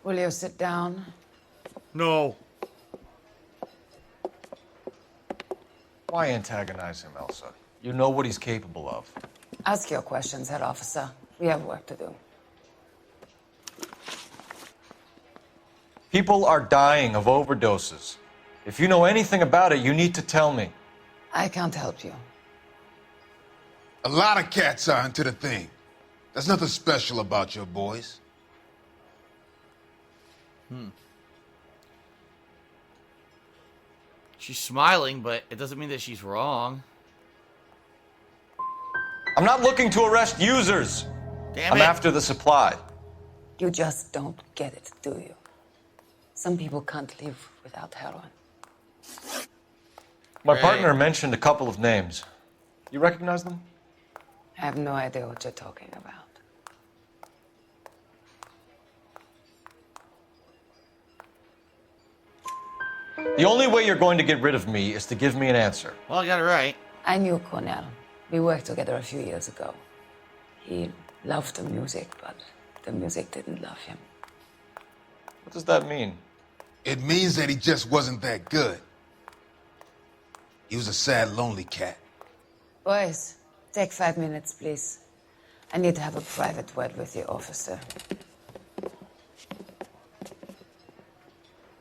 Will you sit down? No. Why antagonize him, Elsa? You know what he's capable of. Ask your questions, Head Officer. We have work to do. People are dying of overdoses. If you know anything about it, you need to tell me. I can't help you. A lot of cats are into the thing. There's nothing special about your boys. She's smiling, but it doesn't mean that she's wrong. I'm not looking to arrest users. Damn it. I'm after the supply. You just don't get it, do you? Some people can't live without heroin. My Right. partner mentioned a couple of names. You recognize them? I have no idea what you're talking about. The only way you're going to get rid of me is to give me an answer. Well, I got it right. I knew Cornell. We worked together a few years ago. He loved the music, but the music didn't love him. What does that mean? It means that he just wasn't that good. He was a sad, lonely cat. Boys, take 5 minutes, please. I need to have a private word with the officer.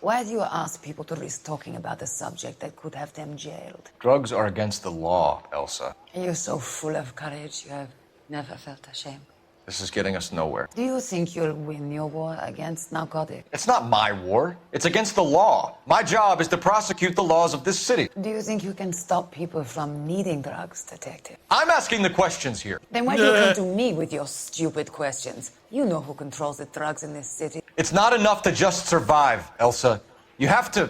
Why do you ask people to risk talking about a subject that could have them jailed? Drugs are against the law, Elsa. You're so full of courage, you have never felt ashamed. This is getting us nowhere. Do you think you'll win your war against narcotics? It's not my war. It's against the law. My job is to prosecute the laws of this city. Do you think you can stop people from needing drugs, Detective? I'm asking the questions here. Then why do you come to me with your stupid questions? You know who controls the drugs in this city. It's not enough to just survive, Elsa. You have to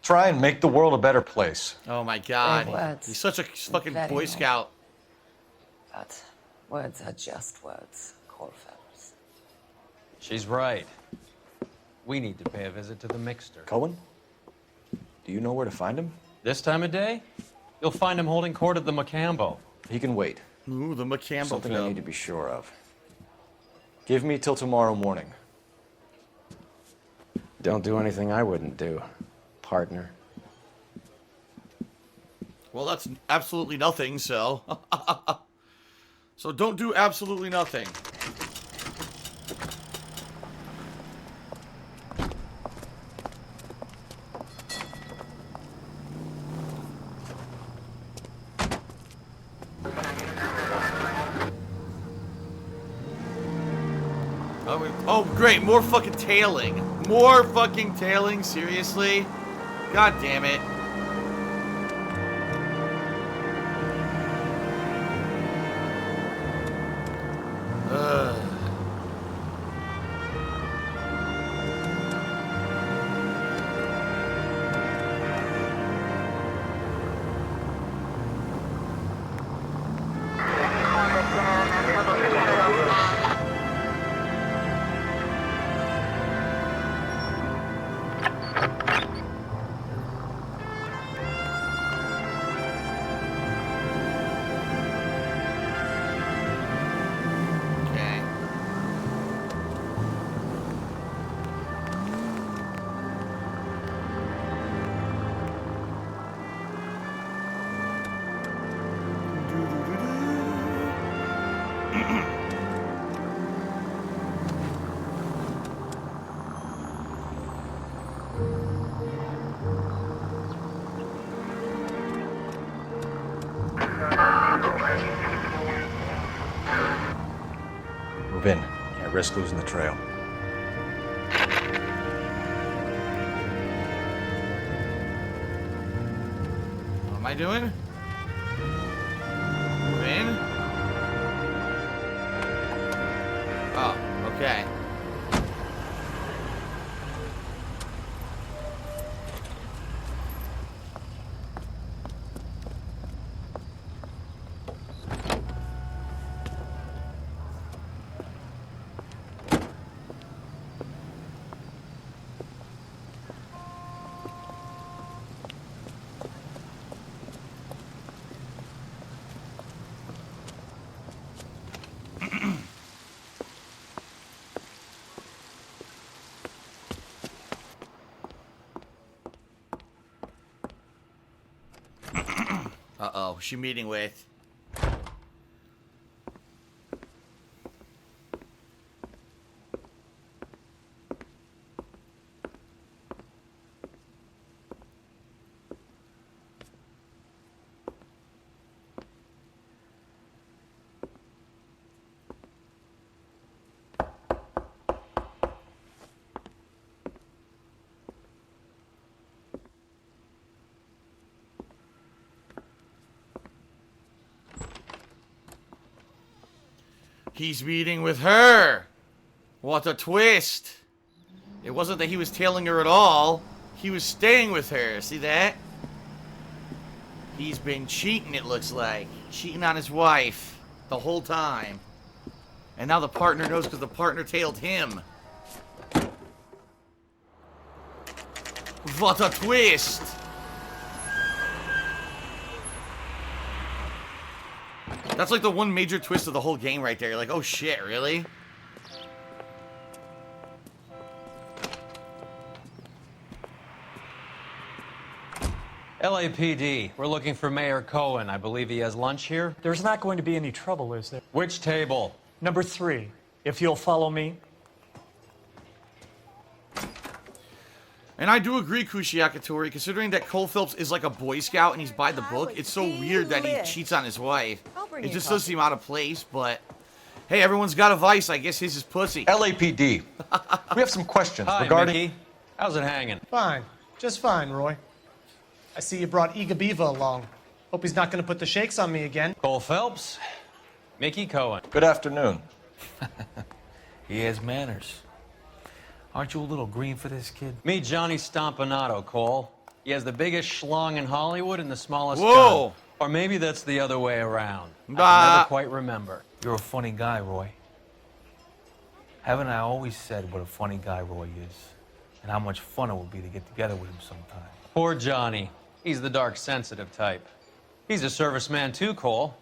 try and make the world a better place. Oh my god. Brave words. He's such a fucking Very Boy noble. Scout. But words are just words, Coalfellas. She's right. We need to pay a visit to the Mixter. Cohen? Do you know where to find him? This time of day, you'll find him holding court at the Macambo. He can wait. Ooh, the McCampbell Something I film. need to be sure of. Give me till tomorrow morning. Don't do anything I wouldn't do, partner. Well, that's absolutely nothing, so. So don't do absolutely nothing. Oh, great. More fucking tailing. More fucking tailing? Seriously? God damn it. Ugh. Okay. Move in. Can't risk losing the trail. What am I doing? Move in? Oh, okay. Uh-oh, who's she meeting with? He's meeting with her. What a twist. It wasn't that he was tailing her at all. He was staying with her. See that? He's been cheating, it looks like. Cheating on his wife the whole time. And now the partner knows because the partner tailed him. What a twist. That's like the one major twist of the whole game right there. You're like, oh shit, really? LAPD, we're looking for Mayor Cohen. I believe he has lunch here. There's not going to be any trouble, is there? Which table? Number 3, if you'll follow me. And I do agree, Kushiakatori, considering that Cole Phelps is like a Boy Scout and he's by the book, it's so weird that he cheats on his wife. It just does seem out of place, but hey, everyone's got a vice. I guess his is pussy. LAPD. We have some questions Hi, regarding... Mickey. How's it hanging? Fine. Just fine, Roy. I see you brought Iga Beaver along. Hope he's not going to put the shakes on me again. Cole Phelps, Mickey Cohen. Good afternoon. He has manners. Aren't you a little green for this kid? Meet Johnny Stompanato, Cole. He has the biggest schlong in Hollywood and the smallest Whoa. gun. Or maybe that's the other way around. I Bah. can never quite remember. You're a funny guy, Roy. Haven't I always said what a funny guy Roy is? And how much fun it would be to get together with him sometime. Poor Johnny. He's the dark, sensitive type. He's a serviceman too, Cole.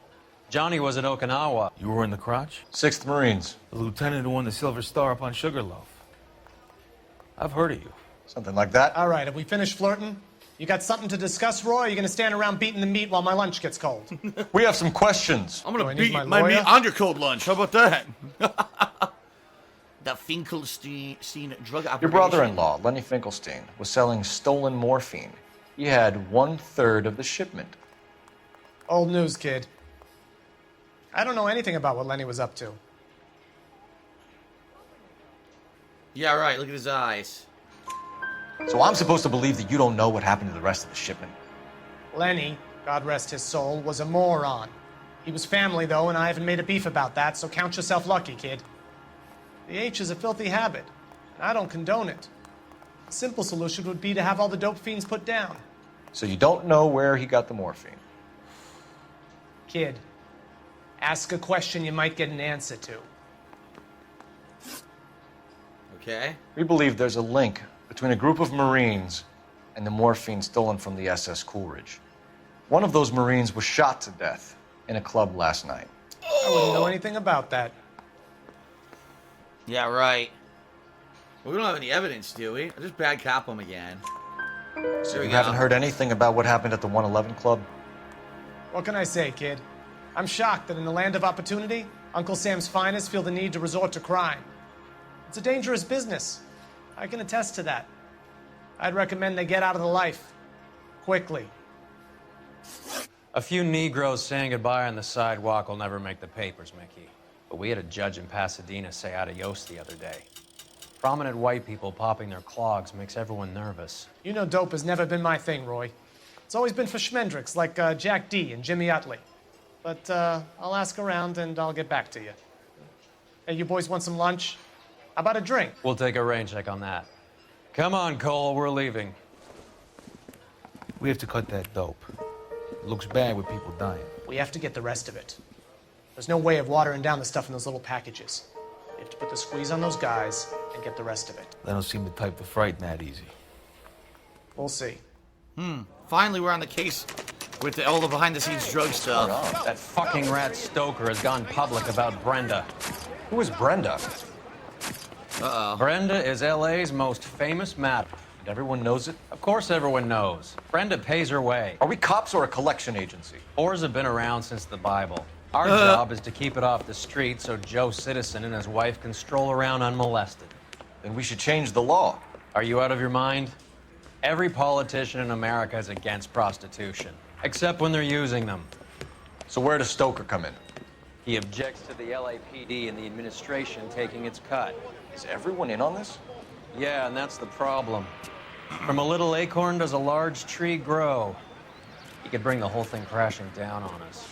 Johnny was at Okinawa. You were in the crotch? 6th Marines. The lieutenant who won the Silver Star up on Sugarloaf. I've heard of you. Something like that. All right, have we finished flirting? You got something to discuss, Roy? Or are you going to stand around beating the meat while my lunch gets cold? We have some questions. I'm Do I gonna need beat my my lawyer? meat on your cold lunch. How about that? The Finkelstein drug operation. Your brother-in-law, Lenny Finkelstein, was selling stolen morphine. He had 1/3 of the shipment. Old news, kid. I don't know anything about what Lenny was up to. Yeah, right. Look at his eyes. So I'm supposed to believe that you don't know what happened to the rest of the shipment? Lenny, God rest his soul, was a moron. He was family, though, and I haven't made a beef about that, so count yourself lucky, kid. The H is a filthy habit, and I don't condone it. A simple solution would be to have all the dope fiends put down. So you don't know where he got the morphine? Kid, ask a question you might get an answer to. Okay. We believe there's a link between a group of Marines and the morphine stolen from the SS Coolidge. One of those Marines was shot to death in a club last night. I wouldn't know anything about that. Yeah, right. Well, we don't have any evidence, do we? I just bad cop him again. So There we you go. haven't heard anything about what happened at the 111 Club? What can I say, kid? I'm shocked that in the land of opportunity, Uncle Sam's finest feel the need to resort to crime. It's a dangerous business. I can attest to that. I'd recommend they get out of the life. Quickly. A few Negroes saying goodbye on the sidewalk will never make the papers, Mickey. But we had a judge in Pasadena say adios the other day. Prominent white people popping their clogs makes everyone nervous. You know dope has never been my thing, Roy. It's always been for schmendricks like Jack D and Jimmy Utley. But I'll ask around and I'll get back to you. Hey, you boys want some lunch? How about a drink? We'll take a rain check on that. Come on, Cole, we're leaving. We have to cut that dope. It looks bad with people dying. We have to get the rest of it. There's no way of watering down the stuff in those little packages. We have to put the squeeze on those guys and get the rest of it. They don't seem the type to frighten that easy. We'll see. Finally, we're on the case with all the behind-the-scenes drug stuff. That fucking rat Stoker has gone public about Brenda. Who is Brenda? Brenda is LA's most famous madam. And everyone knows it? Of course everyone knows. Brenda pays her way. Are we cops or a collection agency? Whores have been around since the Bible. Our job is to keep it off the street so Joe Citizen and his wife can stroll around unmolested. Then we should change the law. Are you out of your mind? Every politician in America is against prostitution, except when they're using them. So where does Stoker come in? He objects to the LAPD and the administration taking its cut. Is everyone in on this? Yeah, and that's the problem. From a little acorn does a large tree grow. He could bring the whole thing crashing down on us.